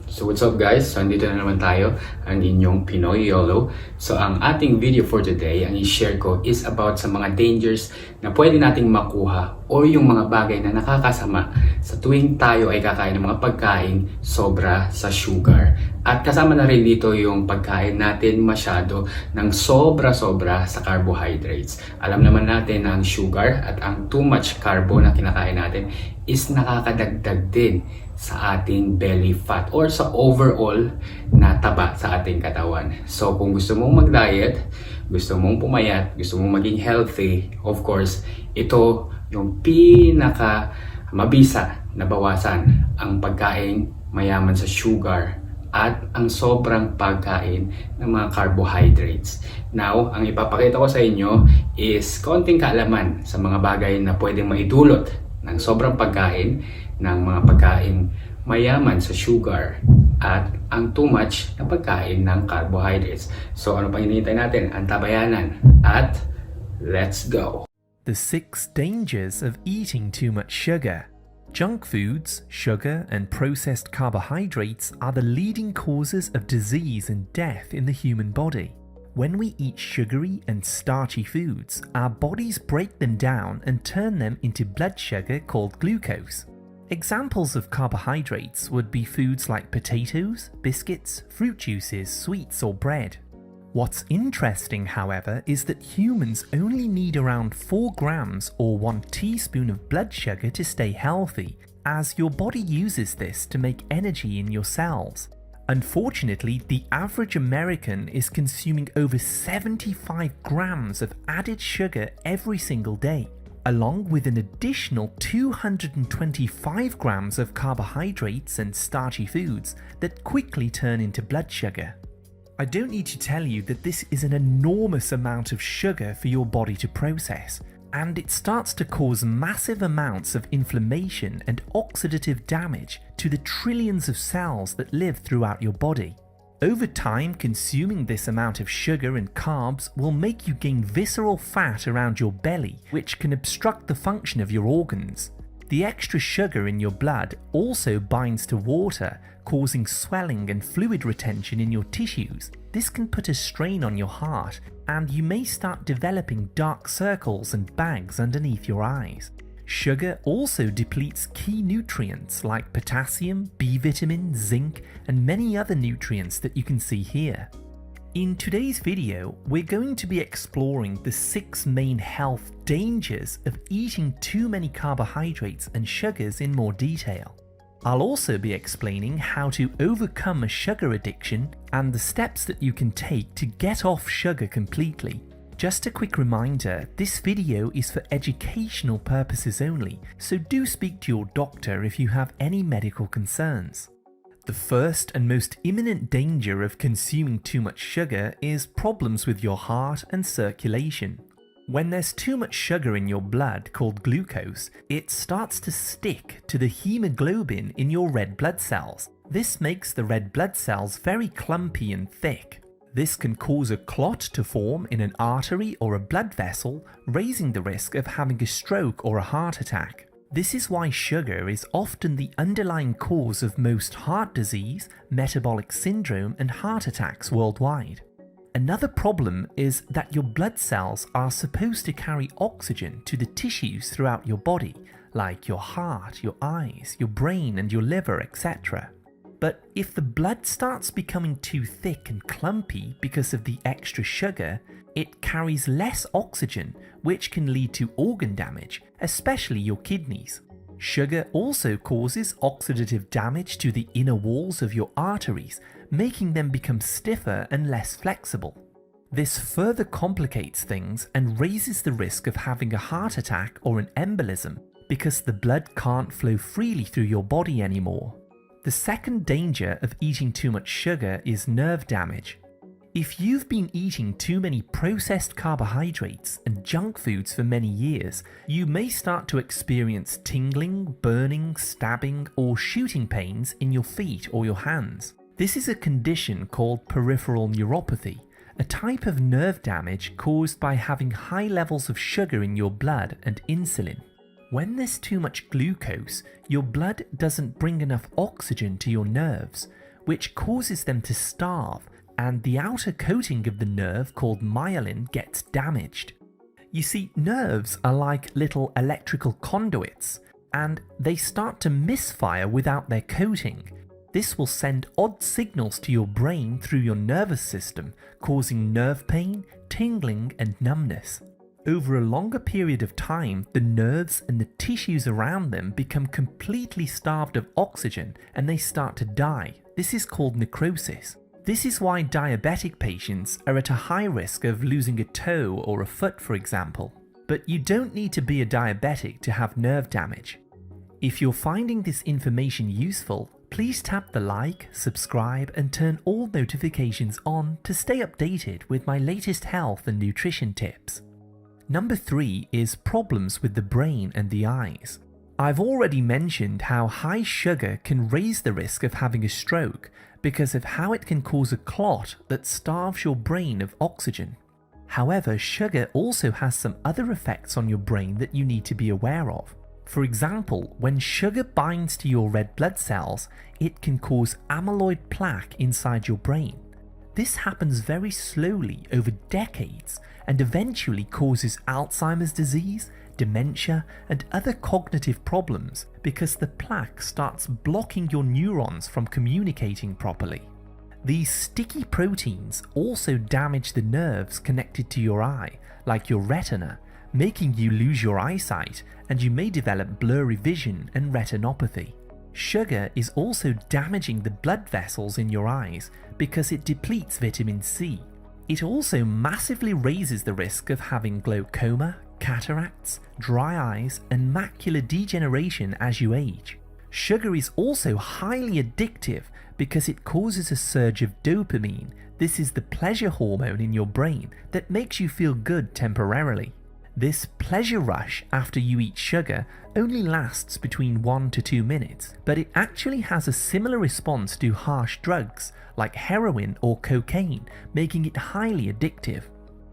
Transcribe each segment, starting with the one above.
So what's up guys? So andito na naman tayo, ang inyong Pinoy YOLO. So ang ating video for today, ang i-share ko is about sa mga dangers na pwede nating makuha o yung mga bagay na nakakasama sa tuwing tayo ay kakain ng mga pagkain sobra sa sugar. At kasama na rin dito yung pagkain natin masyado ng sobra-sobra sa carbohydrates. Alam naman natin na ang sugar at ang too much carbo na kinakain natin is nakakadagdag din sa ating belly fat or sa overall na taba sa ating katawan. So kung gusto mong mag-diet, gusto mong pumayat, gusto mong maging healthy, of course, ito yung pinaka mabisa na bawasan ang pagkain mayaman sa sugar at ang sobrang pagkain ng mga carbohydrates. Now, ang ipapakita ko sa inyo is konting kaalaman sa mga bagay na pwedeng maidulot ng sobrang pagkain ng mga pagkain mayaman sa sugar at ang too much na pagkain ng carbohydrates. So ano pang hinihintay natin? Antabayanan at let's go! The 6 dangers of eating too much sugar. Junk foods, sugar, and processed carbohydrates are the leading causes of disease and death in the human body. When we eat sugary and starchy foods, our bodies break them down and turn them into blood sugar called glucose. Examples of carbohydrates would be foods like potatoes, biscuits, fruit juices, sweets, or bread. What's interesting, however, is that humans only need around 4 grams or 1 teaspoon of blood sugar to stay healthy, as your body uses this to make energy in your cells. Unfortunately, the average American is consuming over 75 grams of added sugar every single day, along with an additional 225 grams of carbohydrates and starchy foods that quickly turn into blood sugar. I don't need to tell you that this is an enormous amount of sugar for your body to process, and it starts to cause massive amounts of inflammation and oxidative damage to the trillions of cells that live throughout your body. Over time, consuming this amount of sugar and carbs will make you gain visceral fat around your belly, which can obstruct the function of your organs. The extra sugar in your blood also binds to water, causing swelling and fluid retention in your tissues. This can put a strain on your heart, and you may start developing dark circles and bags underneath your eyes. Sugar also depletes key nutrients like potassium, B vitamin, zinc, and many other nutrients that you can see here. In today's video, we're going to be exploring the 6 main health dangers of eating too many carbohydrates and sugars in more detail. I'll also be explaining how to overcome a sugar addiction and the steps that you can take to get off sugar completely. Just a quick reminder, this video is for educational purposes only, so do speak to your doctor if you have any medical concerns. The first and most imminent danger of consuming too much sugar is problems with your heart and circulation. When there's too much sugar in your blood, called glucose, it starts to stick to the hemoglobin in your red blood cells. This makes the red blood cells very clumpy and thick. This can cause a clot to form in an artery or a blood vessel, raising the risk of having a stroke or a heart attack. This is why sugar is often the underlying cause of most heart disease, metabolic syndrome, and heart attacks worldwide. Another problem is that your blood cells are supposed to carry oxygen to the tissues throughout your body, like your heart, your eyes, your brain, and your liver, etc. But if the blood starts becoming too thick and clumpy because of the extra sugar, it carries less oxygen, which can lead to organ damage, especially your kidneys. Sugar also causes oxidative damage to the inner walls of your arteries, making them become stiffer and less flexible. This further complicates things and raises the risk of having a heart attack or an embolism because the blood can't flow freely through your body anymore. The second danger of eating too much sugar is nerve damage. If you've been eating too many processed carbohydrates and junk foods for many years, you may start to experience tingling, burning, stabbing, or shooting pains in your feet or your hands. This is a condition called peripheral neuropathy, a type of nerve damage caused by having high levels of sugar in your blood and insulin. When there's too much glucose, your blood doesn't bring enough oxygen to your nerves, which causes them to starve, and the outer coating of the nerve called myelin gets damaged. You see, nerves are like little electrical conduits, and they start to misfire without their coating. This will send odd signals to your brain through your nervous system, causing nerve pain, tingling, and numbness. Over a longer period of time, the nerves and the tissues around them become completely starved of oxygen and they start to die. This is called necrosis. This is why diabetic patients are at a high risk of losing a toe or a foot, for example. But you don't need to be a diabetic to have nerve damage. If you're finding this information useful, please tap the like, subscribe, and turn all notifications on to stay updated with my latest health and nutrition tips. Number 3 is problems with the brain and the eyes. I've already mentioned how high sugar can raise the risk of having a stroke because of how it can cause a clot that starves your brain of oxygen. However, sugar also has some other effects on your brain that you need to be aware of. For example, when sugar binds to your red blood cells, it can cause amyloid plaque inside your brain. This happens very slowly over decades and eventually causes Alzheimer's disease, dementia, and other cognitive problems because the plaque starts blocking your neurons from communicating properly. These sticky proteins also damage the nerves connected to your eye, like your retina, making you lose your eyesight, and you may develop blurry vision and retinopathy. Sugar is also damaging the blood vessels in your eyes because it depletes vitamin C. It also massively raises the risk of having glaucoma, cataracts, dry eyes, and macular degeneration as you age. Sugar is also highly addictive because it causes a surge of dopamine. This is the pleasure hormone in your brain that makes you feel good temporarily. This pleasure rush after you eat sugar only lasts between 1 to 2 minutes, but it actually has a similar response to harsh drugs like heroin or cocaine, making it highly addictive.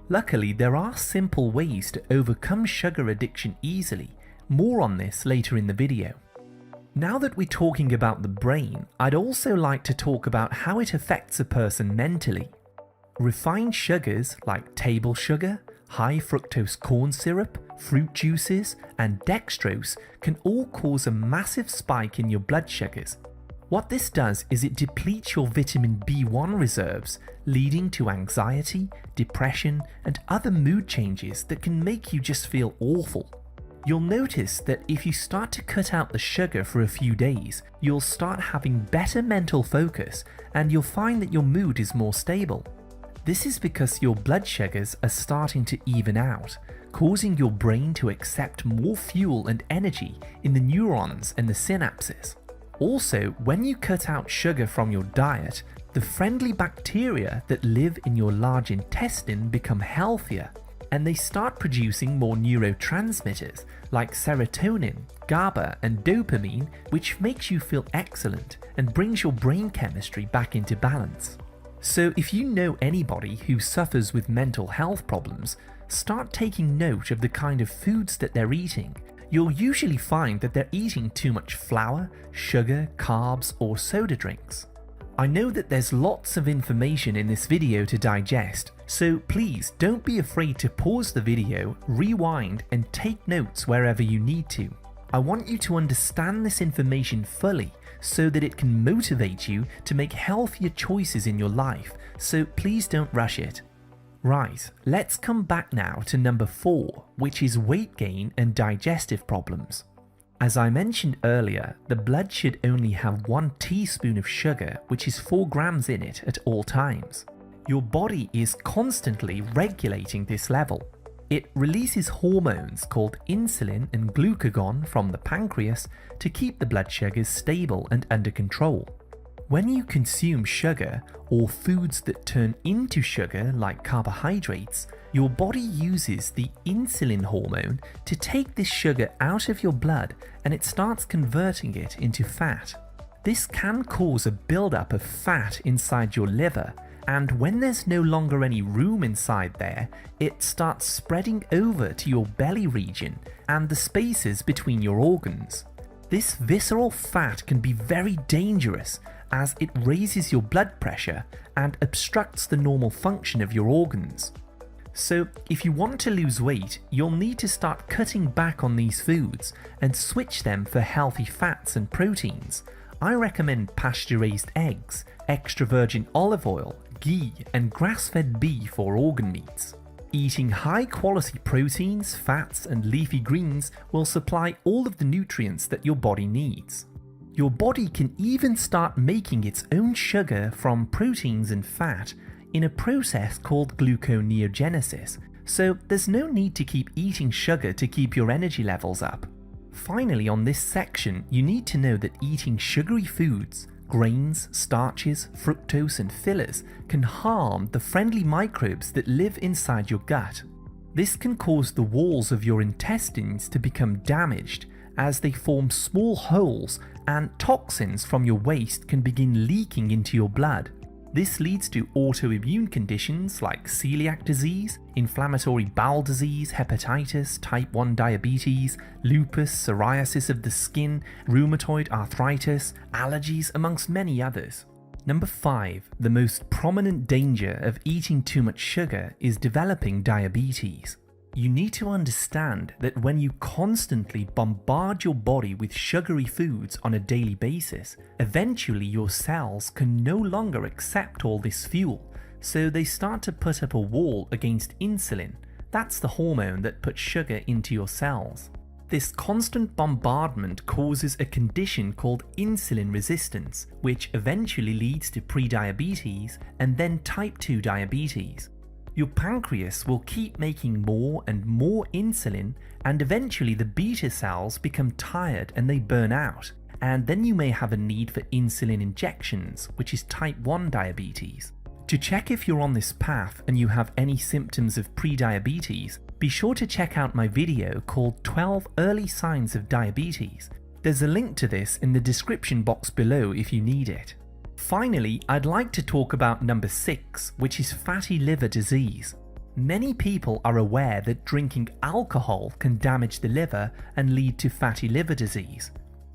Luckily, there are simple ways to overcome sugar addiction easily. More on this later in the video. Now that we're talking about the brain, I'd also like to talk about how it affects a person mentally. Refined sugars like table sugar, high fructose corn syrup, fruit juices, and dextrose can all cause a massive spike in your blood sugars. What this does is it depletes your vitamin B1 reserves, leading to anxiety, depression, and other mood changes that can make you just feel awful. You'll notice that if you start to cut out the sugar for a few days, you'll start having better mental focus and you'll find that your mood is more stable. This is because your blood sugars are starting to even out, causing your brain to accept more fuel and energy in the neurons and the synapses. Also, when you cut out sugar from your diet, the friendly bacteria that live in your large intestine become healthier, and they start producing more neurotransmitters like serotonin, GABA, and dopamine, which makes you feel excellent and brings your brain chemistry back into balance. So if you know anybody who suffers with mental health problems, start taking note of the kind of foods that they're eating. You'll usually find that they're eating too much flour, sugar, carbs, or soda drinks. I know that there's lots of information in this video to digest, so please don't be afraid to pause the video, rewind, and take notes wherever you need to. I want you to understand this information fully so that it can motivate you to make healthier choices in your life, so please don't rush it. Right, let's come back now to number 4, which is weight gain and digestive problems. As I mentioned earlier, the blood should only have 1 teaspoon of sugar, which is 4 grams in it at all times. Your body is constantly regulating this level. It releases hormones called insulin and glucagon from the pancreas to keep the blood sugars stable and under control. When you consume sugar or foods that turn into sugar like carbohydrates, your body uses the insulin hormone to take this sugar out of your blood and it starts converting it into fat. This can cause a buildup of fat inside your liver, and when there's no longer any room inside there, it starts spreading over to your belly region and the spaces between your organs. This visceral fat can be very dangerous as it raises your blood pressure and obstructs the normal function of your organs. So if you want to lose weight, you'll need to start cutting back on these foods and switch them for healthy fats and proteins. I recommend pasture-raised eggs, extra virgin olive oil, ghee, and grass-fed beef or organ meats. Eating high-quality proteins, fats, and leafy greens will supply all of the nutrients that your body needs. Your body can even start making its own sugar from proteins and fat in a process called gluconeogenesis, so there's no need to keep eating sugar to keep your energy levels up. Finally, on this section, you need to know that eating sugary foods, grains, starches, fructose, and fillers can harm the friendly microbes that live inside your gut. This can cause the walls of your intestines to become damaged as they form small holes, and toxins from your waste can begin leaking into your blood. This leads to autoimmune conditions like celiac disease, inflammatory bowel disease, hepatitis, type 1 diabetes, lupus, psoriasis of the skin, rheumatoid arthritis, allergies, amongst many others. Number 5. The most prominent danger of eating too much sugar is developing diabetes. You need to understand that when you constantly bombard your body with sugary foods on a daily basis, eventually your cells can no longer accept all this fuel, so they start to put up a wall against insulin. That's the hormone that puts sugar into your cells. This constant bombardment causes a condition called insulin resistance, which eventually leads to prediabetes and then type 2 diabetes. Your pancreas will keep making more and more insulin, and eventually the beta cells become tired and they burn out, and then you may have a need for insulin injections, which is type 1 diabetes. To check if you're on this path and you have any symptoms of prediabetes, be sure to check out my video called 12 Early Signs of Diabetes. There's a link to this in the description box below if you need it. Finally, I'd like to talk about number 6, which is fatty liver disease. Many people are aware that drinking alcohol can damage the liver and lead to fatty liver disease.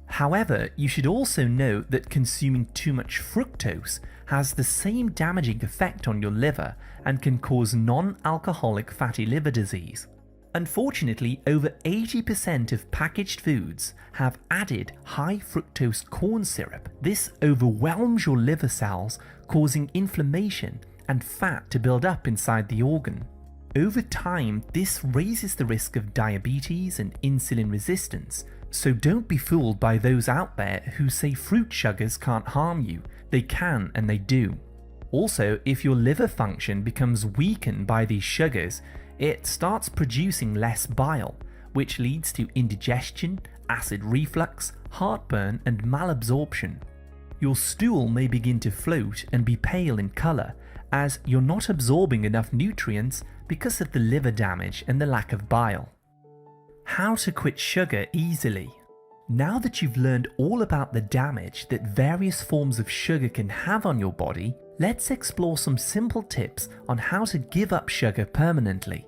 However, you should also note that consuming too much fructose has the same damaging effect on your liver and can cause non-alcoholic fatty liver disease. Unfortunately, over 80% of packaged foods have added high fructose corn syrup. This overwhelms your liver cells, causing inflammation and fat to build up inside the organ. Over time, this raises the risk of diabetes and insulin resistance, so don't be fooled by those out there who say fruit sugars can't harm you. They can, and they do. Also, if your liver function becomes weakened by these sugars, it starts producing less bile, which leads to indigestion, acid reflux, heartburn, and malabsorption. Your stool may begin to float and be pale in color, as you're not absorbing enough nutrients because of the liver damage and the lack of bile. How to quit sugar easily. Now that you've learned all about the damage that various forms of sugar can have on your body, let's explore some simple tips on how to give up sugar permanently.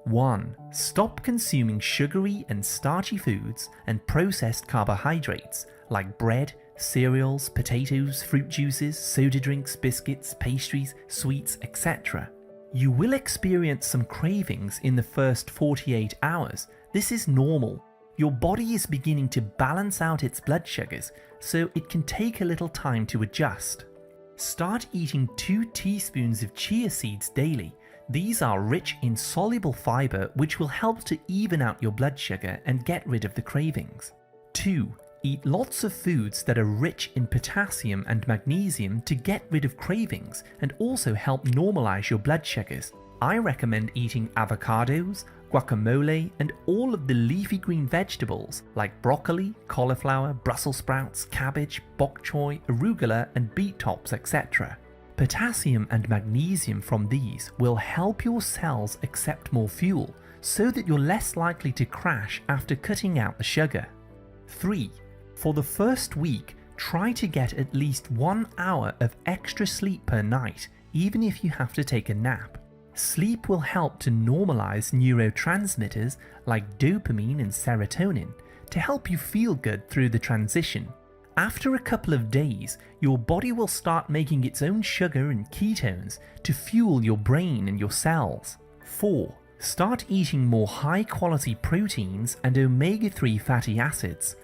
1. Stop consuming sugary and starchy foods and processed carbohydrates like bread, cereals, potatoes, fruit juices, soda drinks, biscuits, pastries, sweets, etc. You will experience some cravings in the first 48 hours. This is normal. Your body is beginning to balance out its blood sugars, so it can take a little time to adjust. Start eating 2 teaspoons of chia seeds daily. These are rich in soluble fiber, which will help to even out your blood sugar and get rid of the cravings. 2. Eat lots of foods that are rich in potassium and magnesium to get rid of cravings and also help normalize your blood sugars. I recommend eating avocados, guacamole, and all of the leafy green vegetables like broccoli, cauliflower, Brussels sprouts, cabbage, bok choy, arugula, and beet tops, etc. Potassium and magnesium from these will help your cells accept more fuel so that you're less likely to crash after cutting out the sugar. 3. For the first week, try to get at least 1 hour of extra sleep per night, even if you have to take a nap. Sleep will help to normalize neurotransmitters like dopamine and serotonin to help you feel good through the transition. After a couple of days, your body will start making its own sugar and ketones to fuel your brain and your cells. 4. Start eating more high-quality proteins and omega-3 fatty acids.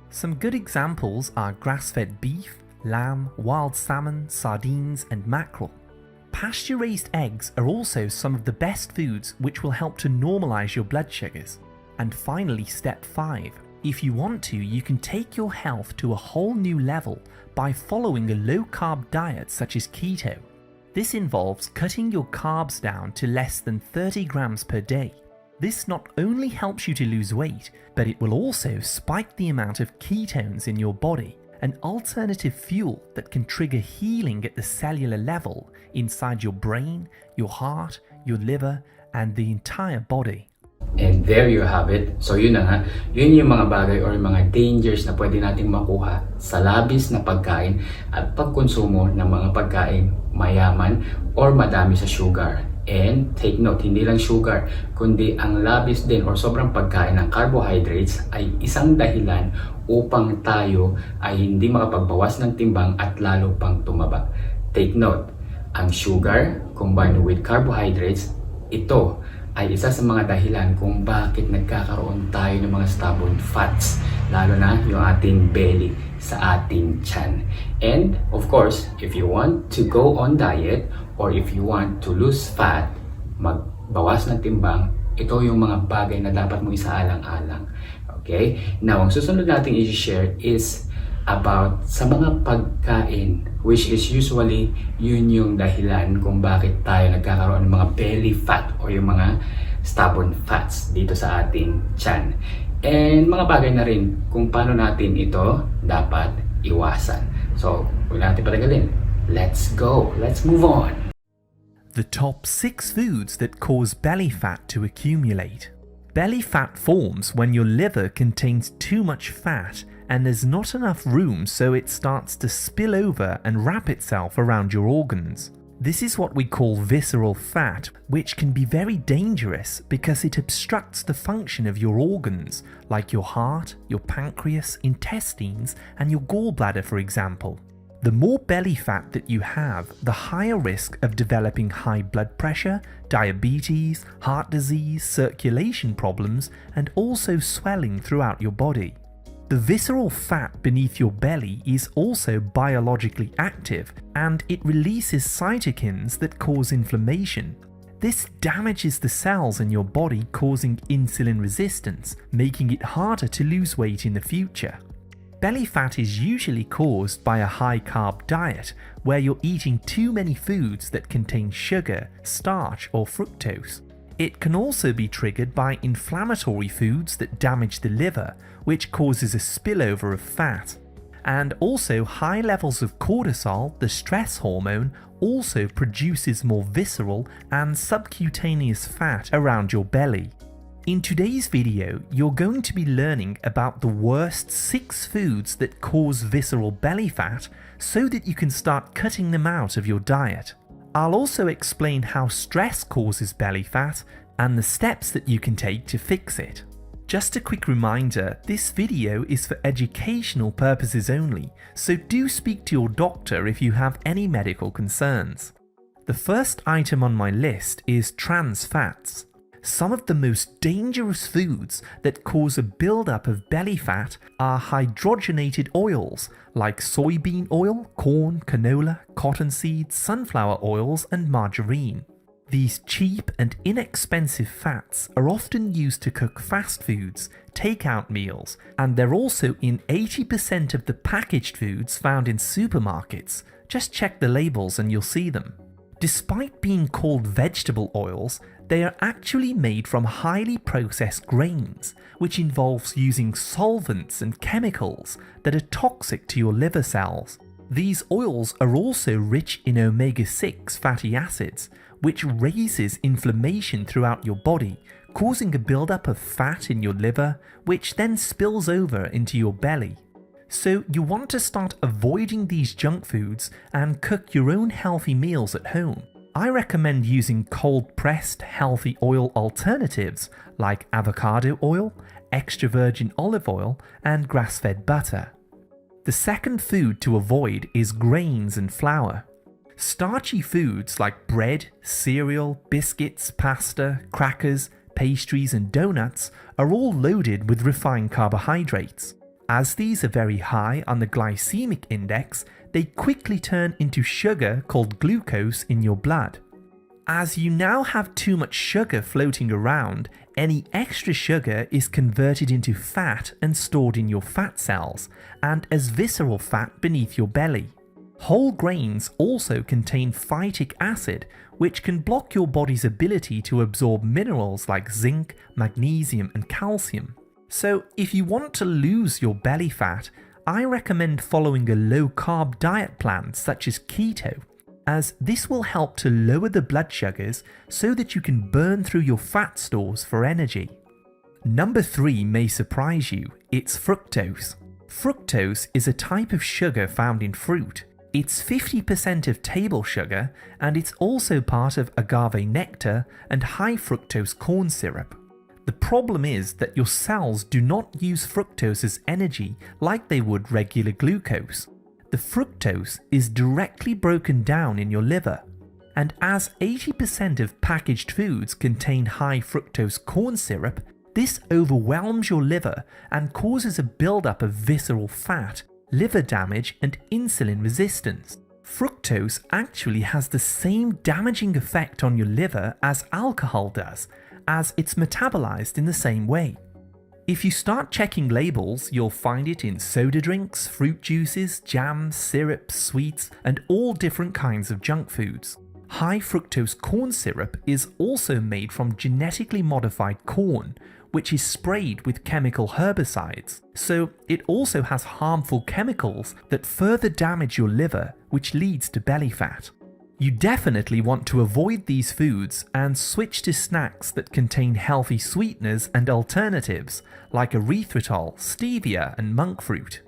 Some good examples are grass-fed beef, lamb, wild salmon, sardines, and mackerel. Pasture-raised eggs are also some of the best foods which will help to normalize your blood sugars. And finally, step 5. If you want to, you can take your health to a whole new level by following a low-carb diet such as keto. This involves cutting your carbs down to less than 30 grams per day. This not only helps you to lose weight, but it will also spike the amount of ketones in your body, an alternative fuel that can trigger healing at the cellular level inside your brain, your heart, your liver, and the entire body. And there you have it. So yun na nga, yun yung mga bagay or mga dangers na pwede nating makuha sa labis na pagkain at pagkonsumo ng mga pagkain mayaman or madami sa sugar. And take note, hindi lang sugar, kundi ang labis din or sobrang pagkain ng carbohydrates ay isang dahilan upang tayo ay hindi makapagbawas ng timbang at lalo pang tumaba. Take note, ang sugar combined with carbohydrates, ito ay isa sa mga dahilan kung bakit nagkakaroon tayo ng mga stubborn fats, lalo na yung ating belly sa ating tiyan. And of course, if you want to go on diet or if you want to lose fat, magbawas ng timbang, ito yung mga bagay na dapat mo isaalang-alang. Okay? Now, ang susunod nating i-share is about sa mga pagkain, which is usually yun yung dahilan kung bakit tayo nagkakaroon ng mga belly fat o yung mga stubborn fats dito sa ating tiyan. And mga bagay na rin kung paano natin ito dapat iwasan. So, huwag natin patagalin. Let's go. Let's move on. The top 6 foods that cause belly fat to accumulate. Belly fat forms when your liver contains too much fat and there's not enough room, so it starts to spill over and wrap itself around your organs. This is what we call visceral fat, which can be very dangerous because it obstructs the function of your organs, like your heart, your pancreas, intestines, and your gallbladder, for example. The more belly fat that you have, the higher risk of developing high blood pressure, diabetes, heart disease, circulation problems, and also swelling throughout your body. The visceral fat beneath your belly is also biologically active, and it releases cytokines that cause inflammation. This damages the cells in your body, causing insulin resistance, making it harder to lose weight in the future. Belly fat is usually caused by a high-carb diet, where you're eating too many foods that contain sugar, starch, or fructose. It can also be triggered by inflammatory foods that damage the liver, which causes a spillover of fat. And also high levels of cortisol, the stress hormone, also produces more visceral and subcutaneous fat around your belly. In today's video, you're going to be learning about the worst 6 foods that cause visceral belly fat so that you can start cutting them out of your diet. I'll also explain how stress causes belly fat and the steps that you can take to fix it. Just a quick reminder, this video is for educational purposes only, so do speak to your doctor if you have any medical concerns. The first item on my list is trans fats. Some of the most dangerous foods that cause a buildup of belly fat are hydrogenated oils like soybean oil, corn, canola, cottonseed, sunflower oils, and margarine. These cheap and inexpensive fats are often used to cook fast foods, takeout meals, and they're also in 80% of the packaged foods found in supermarkets. Just check the labels and you'll see them. Despite being called vegetable oils, they are actually made from highly processed grains, which involves using solvents and chemicals that are toxic to your liver cells. These oils are also rich in omega-6 fatty acids, which raises inflammation throughout your body, causing a buildup of fat in your liver, which then spills over into your belly. So you want to start avoiding these junk foods and cook your own healthy meals at home. I recommend using cold-pressed healthy oil alternatives like avocado oil, extra virgin olive oil, and grass-fed butter. The second food to avoid is grains and flour. Starchy foods like bread, cereal, biscuits, pasta, crackers, pastries and donuts are all loaded with refined carbohydrates. As these are very high on the glycemic index, they quickly turn into sugar called glucose in your blood. As you now have too much sugar floating around, any extra sugar is converted into fat and stored in your fat cells and as visceral fat beneath your belly. Whole grains also contain phytic acid, which can block your body's ability to absorb minerals like zinc, magnesium and calcium. So if you want to lose your belly fat, I recommend following a low-carb diet plan such as keto, as this will help to lower the blood sugars so that you can burn through your fat stores for energy. Number 3 may surprise you, it's fructose. Fructose is a type of sugar found in fruit. It's 50% of table sugar and it's also part of agave nectar and high fructose corn syrup. The problem is that your cells do not use fructose as energy like they would regular glucose. The fructose is directly broken down in your liver, and as 80% of packaged foods contain high fructose corn syrup, this overwhelms your liver and causes a buildup of visceral fat, liver damage and insulin resistance. Fructose actually has the same damaging effect on your liver as alcohol does, as it's metabolized in the same way. If you start checking labels, you'll find it in soda drinks, fruit juices, jams, syrups, sweets, and all different kinds of junk foods. High fructose corn syrup is also made from genetically modified corn, which is sprayed with chemical herbicides, so it also has harmful chemicals that further damage your liver, which leads to belly fat. You definitely want to avoid these foods and switch to snacks that contain healthy sweeteners and alternatives like erythritol, stevia and monk fruit.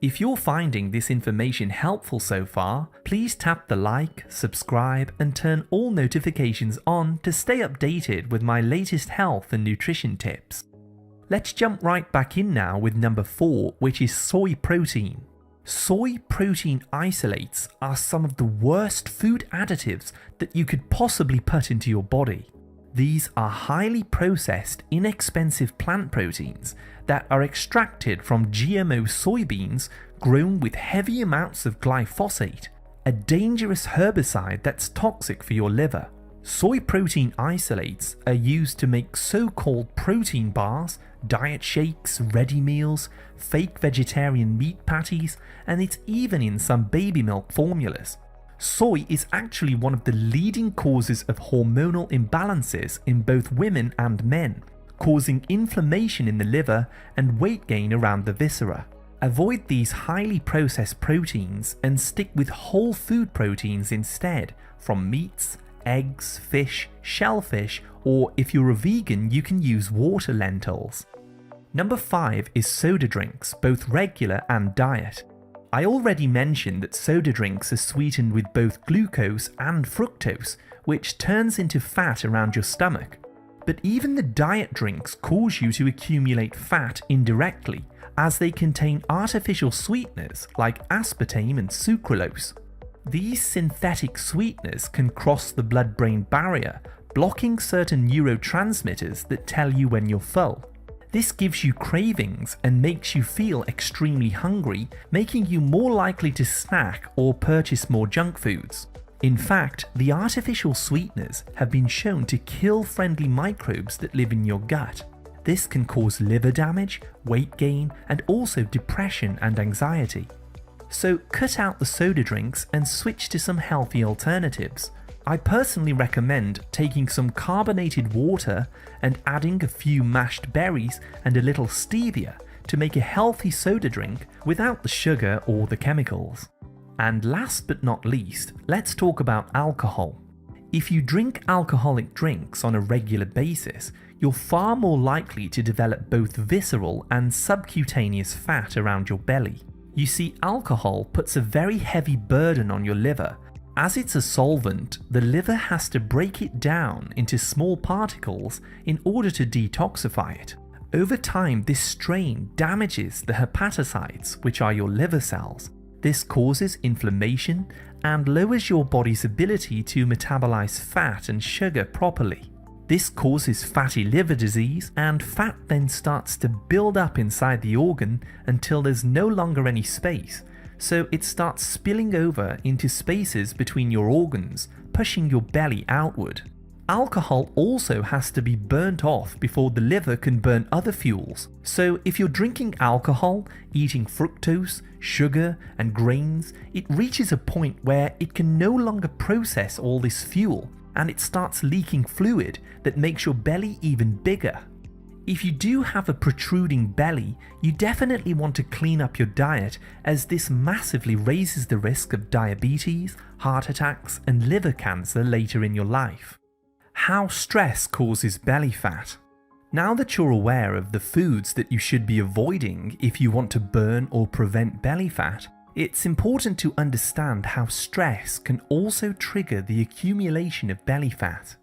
If you're finding this information helpful so far, please tap the like, subscribe and turn all notifications on to stay updated with my latest health and nutrition tips. Let's jump right back in now with number 4, which is soy protein. Soy protein isolates are some of the worst food additives that you could possibly put into your body. These are highly processed, inexpensive plant proteins that are extracted from GMO soybeans grown with heavy amounts of glyphosate, a dangerous herbicide that's toxic for your liver. Soy protein isolates are used to make so-called protein bars, diet shakes, ready meals, fake vegetarian meat patties, and it's even in some baby milk formulas. Soy is actually one of the leading causes of hormonal imbalances in both women and men, causing inflammation in the liver and weight gain around the viscera. Avoid these highly processed proteins and stick with whole food proteins instead, from meats, eggs, fish, shellfish, or if you're a vegan, you can use water lentils. Number 5 is soda drinks, both regular and diet. I already mentioned that soda drinks are sweetened with both glucose and fructose, which turns into fat around your stomach. But even the diet drinks cause you to accumulate fat indirectly, as they contain artificial sweeteners like aspartame and sucralose. These synthetic sweeteners can cross the blood-brain barrier, blocking certain neurotransmitters that tell you when you're full. This gives you cravings and makes you feel extremely hungry, making you more likely to snack or purchase more junk foods. In fact, the artificial sweeteners have been shown to kill friendly microbes that live in your gut. This can cause liver damage, weight gain, and also depression and anxiety. So cut out the soda drinks and switch to some healthy alternatives. I personally recommend taking some carbonated water and adding a few mashed berries and a little stevia to make a healthy soda drink without the sugar or the chemicals. And last but not least, let's talk about alcohol. If you drink alcoholic drinks on a regular basis, you're far more likely to develop both visceral and subcutaneous fat around your belly. You see, alcohol puts a very heavy burden on your liver. As it's a solvent, the liver has to break it down into small particles in order to detoxify it. Over time, this strain damages the hepatocytes, which are your liver cells. This causes inflammation and lowers your body's ability to metabolize fat and sugar properly. This causes fatty liver disease, and fat then starts to build up inside the organ until there's no longer any space, so it starts spilling over into spaces between your organs, pushing your belly outward. Alcohol also has to be burnt off before the liver can burn other fuels, so if you're drinking alcohol, eating fructose, sugar and grains, it reaches a point where it can no longer process all this fuel, and it starts leaking fluid that makes your belly even bigger. If you do have a protruding belly, you definitely want to clean up your diet, as this massively raises the risk of diabetes, heart attacks and liver cancer later in your life. How stress causes belly fat. Now that you're aware of the foods that you should be avoiding if you want to burn or prevent belly fat, it's important to understand how stress can also trigger the accumulation of belly fat.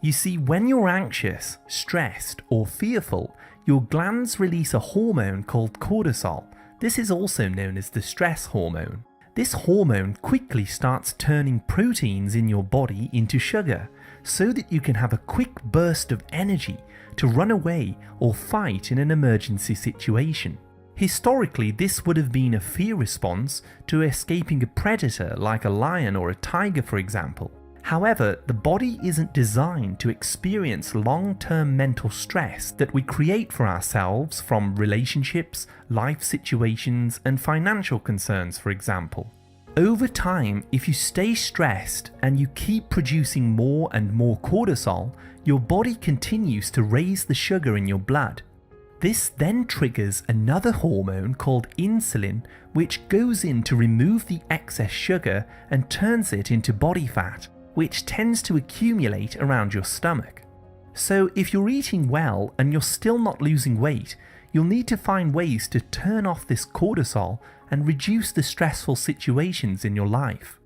You see, when you're anxious, stressed, or fearful, your glands release a hormone called cortisol. This is also known as the stress hormone. This hormone quickly starts turning proteins in your body into sugar, so that you can have a quick burst of energy to run away or fight in an emergency situation. Historically, this would have been a fear response to escaping a predator like a lion or a tiger, for example. However, the body isn't designed to experience long-term mental stress that we create for ourselves from relationships, life situations, and financial concerns, for example. Over time, if you stay stressed and you keep producing more and more cortisol, your body continues to raise the sugar in your blood. This then triggers another hormone called insulin, which goes in to remove the excess sugar and turns it into body fat, which tends to accumulate around your stomach. So if you're eating well and you're still not losing weight, you'll need to find ways to turn off this cortisol and reduce the stressful situations in your life.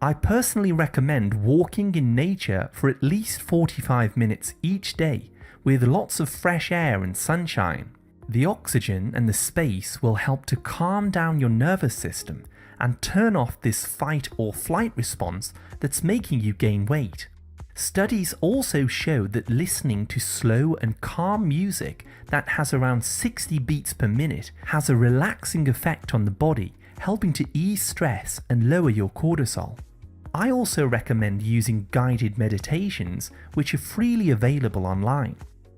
I personally recommend walking in nature for at least 45 minutes each day with lots of fresh air and sunshine. The oxygen and the space will help to calm down your nervous system and turn off this fight or flight response that's making you gain weight. Studies also show that listening to slow and calm music that has around 60 beats per minute has a relaxing effect on the body, helping to ease stress and lower your cortisol. I also recommend using guided meditations, which are freely available online.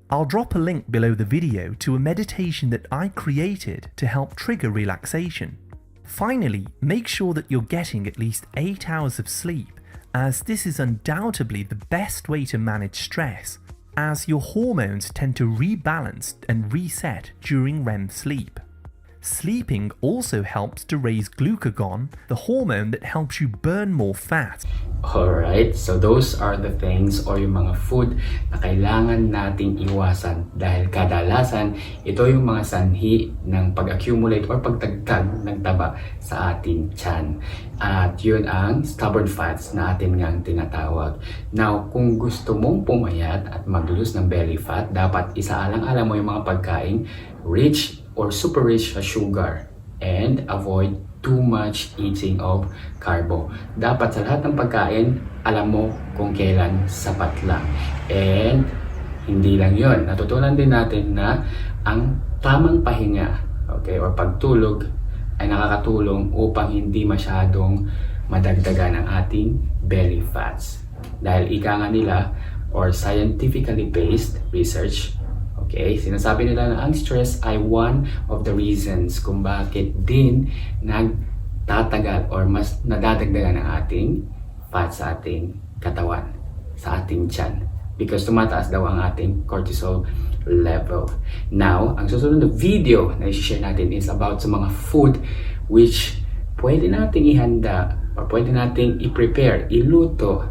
I'll drop a link below the video to a meditation that I created to help trigger relaxation. Finally, make sure that you're getting at least 8 hours of sleep, as this is undoubtedly the best way to manage stress, as your hormones tend to rebalance and reset during REM sleep. Sleeping also helps to raise glucagon, the hormone that helps you burn more fat. Alright, so those are the things or yung mga food na kailangan nating iwasan dahil kadalasan ito yung mga sanhi ng pag-accumulate or pagtagtag ng taba sa ating tiyan. At yun ang stubborn fats na atin ngang tinatawag. Now, kung gusto mong pumayat at mag-lose ng belly fat, dapat isaalang-alang mo yung mga pagkain rich or super rich sa sugar and avoid too much eating of carbo. Dapat sa lahat ng pagkain, alam mo kung kailan sapat lang. And hindi lang yun. Natutunan din natin na ang tamang pahinga, okay, or pagtulog ay nakakatulong upang hindi masyadong madagdagan ang ating belly fats. Dahil ika nga nila or scientifically based research, okay, sinasabi nila na ang stress ay one of the reasons kung bakit din nagtatagal or mas nadadagdagan ang ating fat sa ating katawan, sa ating tiyan. Because tumataas daw ang ating cortisol level. Now, ang susunod na video na i-share natin is about sa mga food which pwede nating ihanda or pwede nating i-prepare, iluto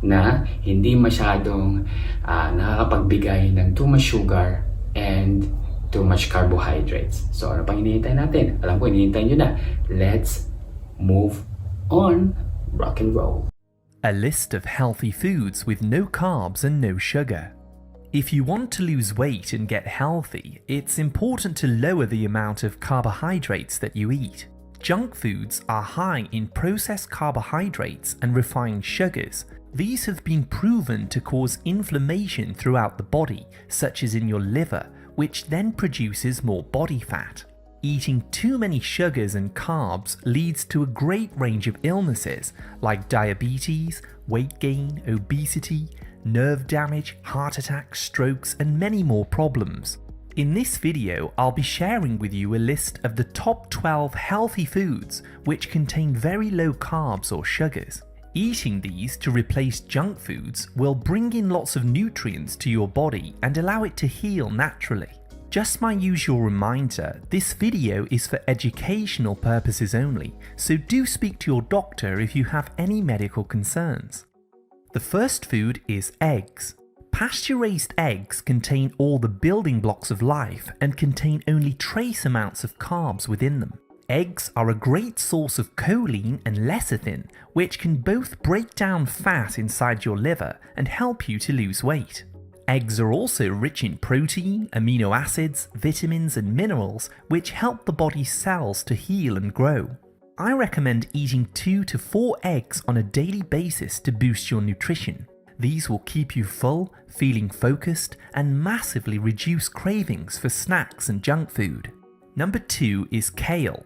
na hindi masyadong nakakapagbigay ng too much sugar and too much carbohydrates. So ano pang hinihintay natin? Alam ko hinihintay nyo na. Let's move on. Rock and roll. A list of healthy foods with no carbs and no sugar. If you want to lose weight and get healthy, it's important to lower the amount of carbohydrates that you eat. Junk foods are high in processed carbohydrates and refined sugars. These have been proven to cause inflammation throughout the body, such as in your liver, which then produces more body fat. Eating too many sugars and carbs leads to a great range of illnesses like diabetes, weight gain, obesity, nerve damage, heart attacks, strokes, and many more problems. In this video, I'll be sharing with you a list of the top 12 healthy foods which contain very low carbs or sugars. Eating these to replace junk foods will bring in lots of nutrients to your body and allow it to heal naturally. Just my usual reminder, this video is for educational purposes only, so do speak to your doctor if you have any medical concerns. The first food is eggs. Pasture-raised eggs contain all the building blocks of life and contain only trace amounts of carbs within them. Eggs are a great source of choline and lecithin, which can both break down fat inside your liver and help you to lose weight. Eggs are also rich in protein, amino acids, vitamins and minerals which help the body's cells to heal and grow. I recommend eating 2 to 4 eggs on a daily basis to boost your nutrition. These will keep you full, feeling focused, and massively reduce cravings for snacks and junk food. Number 2 is kale.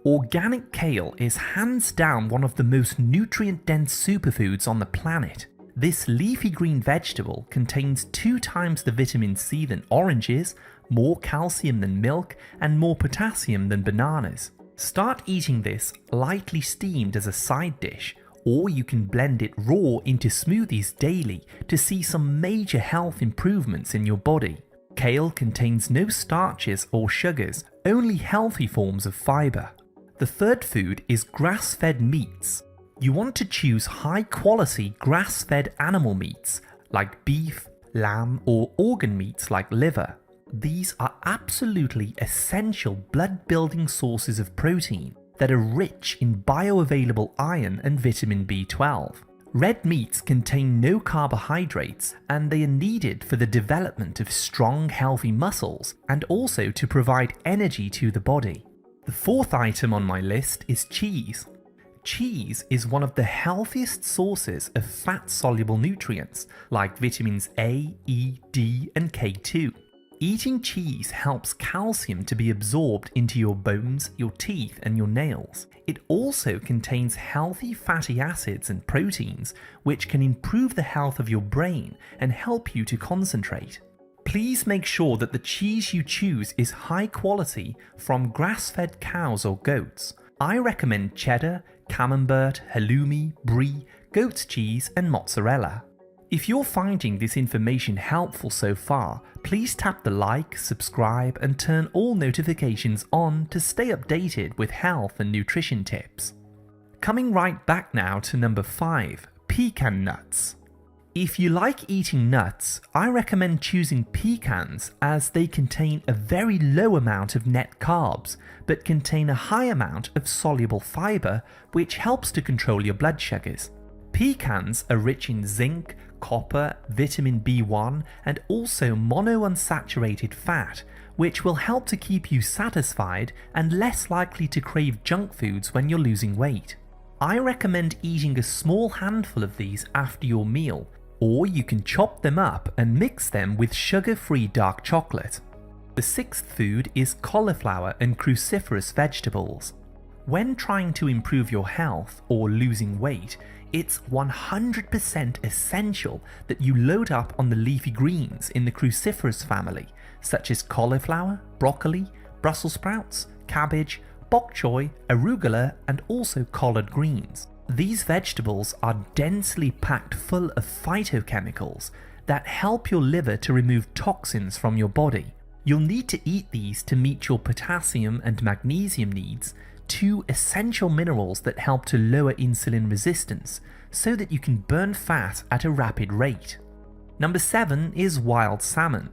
Organic kale is hands down one of the most nutrient-dense superfoods on the planet. This leafy green vegetable contains 2 times the vitamin C than oranges, more calcium than milk, and more potassium than bananas. Start eating this lightly steamed as a side dish, or you can blend it raw into smoothies daily to see some major health improvements in your body. Kale contains no starches or sugars, only healthy forms of fiber. The third food is grass-fed meats. You want to choose high-quality grass-fed animal meats like beef, lamb, or organ meats like liver. These are absolutely essential blood-building sources of protein that are rich in bioavailable iron and vitamin B12. Red meats contain no carbohydrates and they are needed for the development of strong, healthy muscles and also to provide energy to the body. The fourth item on my list is cheese. Cheese is one of the healthiest sources of fat-soluble nutrients like vitamins A, E, D, and K2. Eating cheese helps calcium to be absorbed into your bones, your teeth, and your nails. It also contains healthy fatty acids and proteins, which can improve the health of your brain and help you to concentrate. Please make sure that the cheese you choose is high quality from grass-fed cows or goats. I recommend cheddar, camembert, halloumi, brie, goat's cheese, and mozzarella. If you're finding this information helpful so far, please tap the like, subscribe, and turn all notifications on to stay updated with health and nutrition tips. Coming right back now to number 5, pecan nuts. If you like eating nuts, I recommend choosing pecans as they contain a very low amount of net carbs, but contain a high amount of soluble fiber, which helps to control your blood sugars. Pecans are rich in zinc, copper, vitamin B1, and also monounsaturated fat, which will help to keep you satisfied and less likely to crave junk foods when you're losing weight. I recommend eating a small handful of these after your meal, or you can chop them up and mix them with sugar-free dark chocolate. The sixth food is cauliflower and cruciferous vegetables. When trying to improve your health or losing weight, it's 100% essential that you load up on the leafy greens in the cruciferous family, such as cauliflower, broccoli, Brussels sprouts, cabbage, bok choy, arugula, and also collard greens. These vegetables are densely packed full of phytochemicals that help your liver to remove toxins from your body. You'll need to eat these to meet your potassium and magnesium needs, 2 essential minerals that help to lower insulin resistance so that you can burn fat at a rapid rate. Number 7 is wild salmon.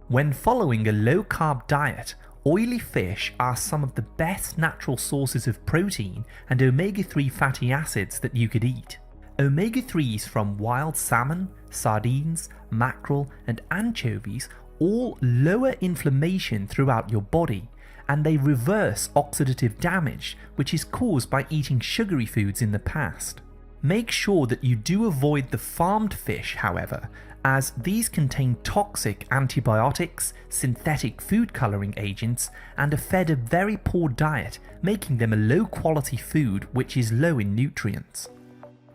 When following a low-carb diet, oily fish are some of the best natural sources of protein and omega-3 fatty acids that you could eat. Omega-3s from wild salmon, sardines, mackerel, and anchovies all lower inflammation throughout your body, and they reverse oxidative damage which is caused by eating sugary foods in the past. Make sure that you do avoid the farmed fish, however, as these contain toxic antibiotics, synthetic food coloring agents, and are fed a very poor diet, making them a low-quality food which is low in nutrients.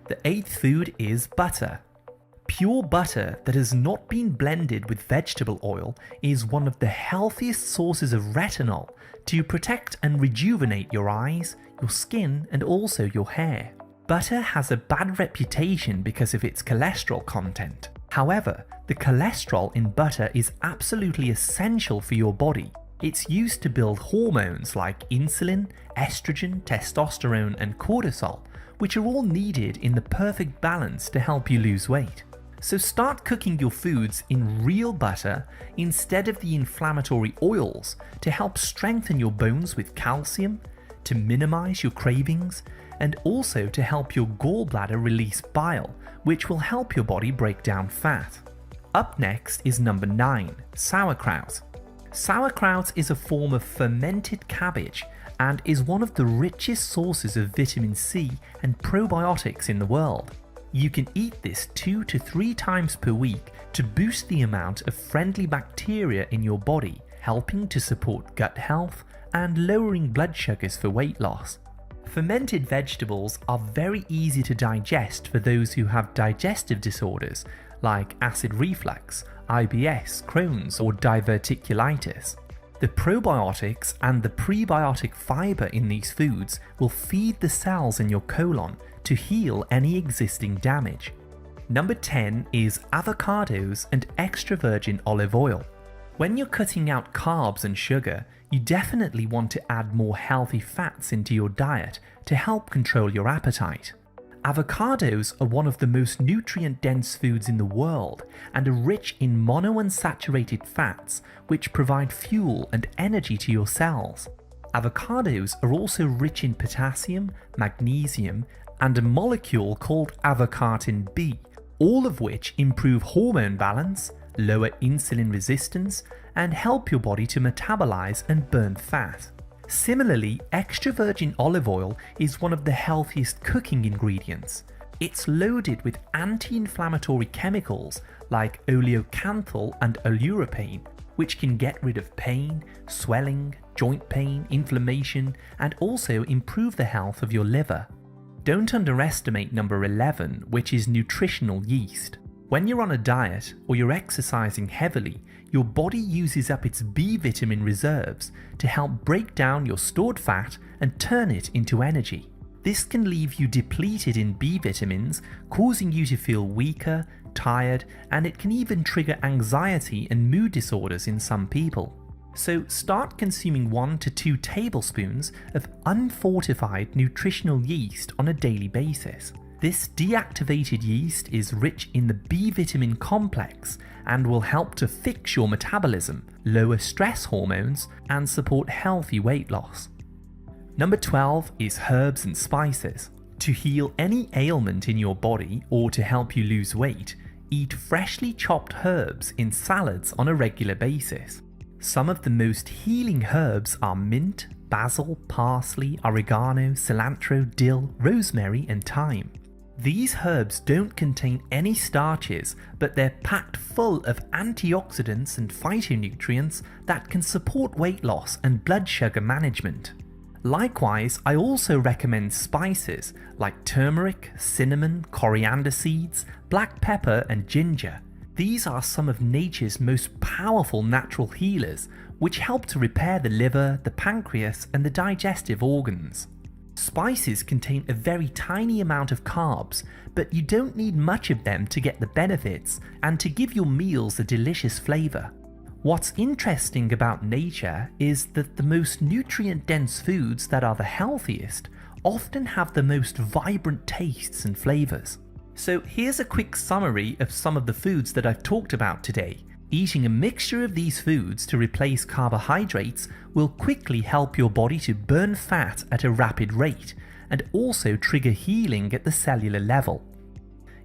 The 8th food is butter. Pure butter that has not been blended with vegetable oil is one of the healthiest sources of retinol to protect and rejuvenate your eyes, your skin, and also your hair. Butter has a bad reputation because of its cholesterol content. However, the cholesterol in butter is absolutely essential for your body. It's used to build hormones like insulin, estrogen, testosterone, and cortisol, which are all needed in the perfect balance to help you lose weight. So start cooking your foods in real butter instead of the inflammatory oils to help strengthen your bones with calcium, to minimize your cravings, and also to help your gallbladder release bile, which will help your body break down fat. Up next is number 9, sauerkraut. Sauerkraut is a form of fermented cabbage and is one of the richest sources of vitamin C and probiotics in the world. You can eat this 2 to 3 times per week to boost the amount of friendly bacteria in your body, helping to support gut health and lowering blood sugars for weight loss. Fermented vegetables are very easy to digest for those who have digestive disorders like acid reflux, IBS, Crohn's, or diverticulitis. The probiotics and the prebiotic fiber in these foods will feed the cells in your colon to heal any existing damage. Number 10 is avocados and extra virgin olive oil. When you're cutting out carbs and sugar, you definitely want to add more healthy fats into your diet to help control your appetite. Avocados are one of the most nutrient-dense foods in the world and are rich in monounsaturated fats which provide fuel and energy to your cells. Avocados are also rich in potassium, magnesium, and a molecule called avocartin B, all of which improve hormone balance, lower insulin resistance, and help your body to metabolize and burn fat. Similarly, extra virgin olive oil is one of the healthiest cooking ingredients. It's loaded with anti-inflammatory chemicals like oleocanthal and oleuropein, which can get rid of pain, swelling, joint pain, inflammation, and also improve the health of your liver. Don't underestimate number 11, which is nutritional yeast. When you're on a diet or you're exercising heavily, your body uses up its B vitamin reserves to help break down your stored fat and turn it into energy. This can leave you depleted in B vitamins, causing you to feel weaker, tired, and it can even trigger anxiety and mood disorders in some people. So start consuming 1 to 2 tablespoons of unfortified nutritional yeast on a daily basis. This deactivated yeast is rich in the B vitamin complex and will help to fix your metabolism, lower stress hormones, and support healthy weight loss. Number 12 is herbs and spices. To heal any ailment in your body or to help you lose weight, eat freshly chopped herbs in salads on a regular basis. Some of the most healing herbs are mint, basil, parsley, oregano, cilantro, dill, rosemary, and thyme. These herbs don't contain any starches, but they're packed full of antioxidants and phytonutrients that can support weight loss and blood sugar management. Likewise, I also recommend spices like turmeric, cinnamon, coriander seeds, black pepper, and ginger. These are some of nature's most powerful natural healers, which help to repair the liver, the pancreas, and the digestive organs. Spices contain a very tiny amount of carbs, but you don't need much of them to get the benefits and to give your meals a delicious flavor. What's interesting about nature is that the most nutrient-dense foods that are the healthiest often have the most vibrant tastes and flavors. So here's a quick summary of some of the foods that I've talked about today. Eating a mixture of these foods to replace carbohydrates will quickly help your body to burn fat at a rapid rate and also trigger healing at the cellular level.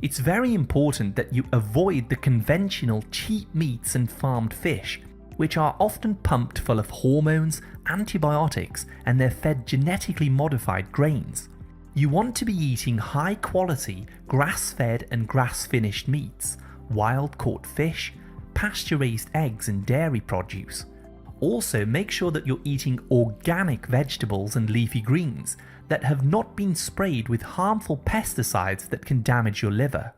It's very important that you avoid the conventional cheap meats and farmed fish, which are often pumped full of hormones, antibiotics, and they're fed genetically modified grains. You want to be eating high quality, grass-fed and grass-finished meats, wild-caught fish, pasture-raised eggs and dairy produce. Also, make sure that you're eating organic vegetables and leafy greens that have not been sprayed with harmful pesticides that can damage your liver.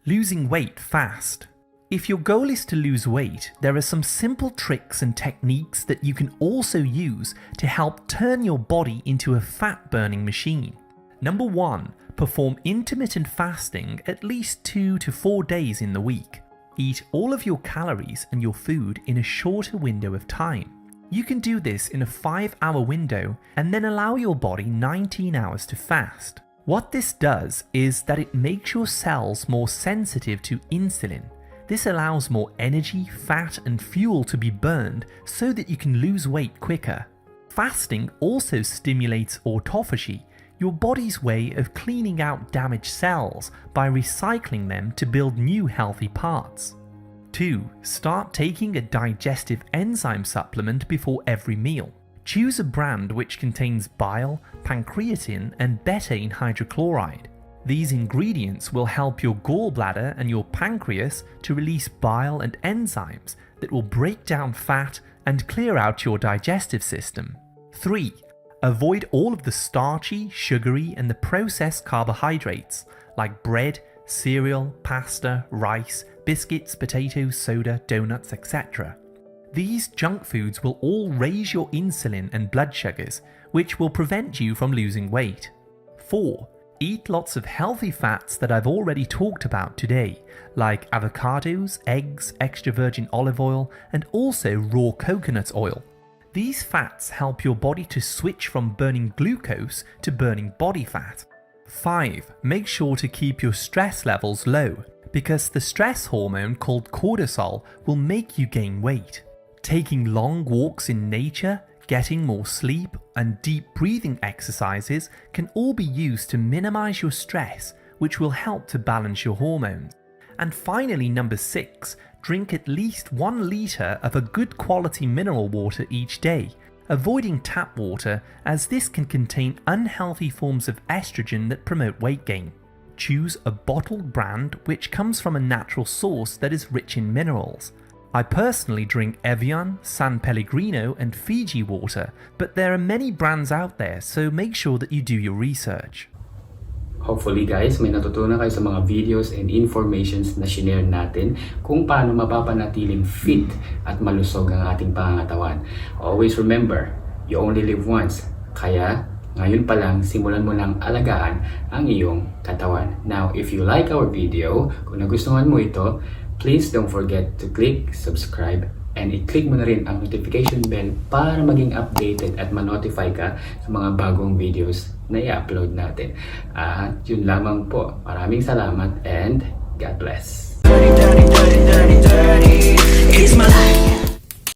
Losing weight fast. If your goal is to lose weight, there are some simple tricks and techniques that you can also use to help turn your body into a fat-burning machine. Number 1. Perform intermittent fasting at least 2 to 4 days in the week. Eat all of your calories and your food in a shorter window of time. You can do this in a 5-hour window and then allow your body 19 hours to fast. What this does is that it makes your cells more sensitive to insulin. This allows more energy, fat and fuel to be burned so that you can lose weight quicker. Fasting also stimulates autophagy, your body's way of cleaning out damaged cells by recycling them to build new healthy parts. 2. Start taking a digestive enzyme supplement before every meal. Choose a brand which contains bile, pancreatin and betaine hydrochloride. These ingredients will help your gallbladder and your pancreas to release bile and enzymes that will break down fat and clear out your digestive system. 3. Avoid all of the starchy, sugary and the processed carbohydrates like bread, cereal, pasta, rice, biscuits, potatoes, soda, donuts, etc. These junk foods will all raise your insulin and blood sugars, which will prevent you from losing weight. 4. Eat lots of healthy fats that I've already talked about today, like avocados, eggs, extra virgin olive oil, and also raw coconut oil. These fats help your body to switch from burning glucose to burning body fat. 5. Make sure to keep your stress levels low, because the stress hormone called cortisol will make you gain weight. Taking long walks in nature, getting more sleep, and deep breathing exercises can all be used to minimize your stress, which will help to balance your hormones. And finally, number 6, drink at least 1 litre of a good quality mineral water each day, avoiding tap water as this can contain unhealthy forms of estrogen that promote weight gain. Choose a bottled brand which comes from a natural source that is rich in minerals. I personally drink Evian, San Pellegrino and Fiji water, but there are many brands out there, so make sure that you do your research. Hopefully guys, may natutunan kayo sa mga videos and informations na shinare natin kung paano mapapanatiling fit at malusog ang ating pangangatawan. Always remember, you only live once. Kaya, ngayon pa lang, simulan mo nang alagaan ang iyong katawan. Now, if you like our video, kung nagustuhan mo ito, please don't forget to click subscribe and i-click mo na rin ang notification bell para maging updated at ma-notify ka sa mga bagong videos na i-upload natin. At yun lamang po. Maraming salamat and God bless. Dirty, dirty, dirty, dirty, dirty is my life.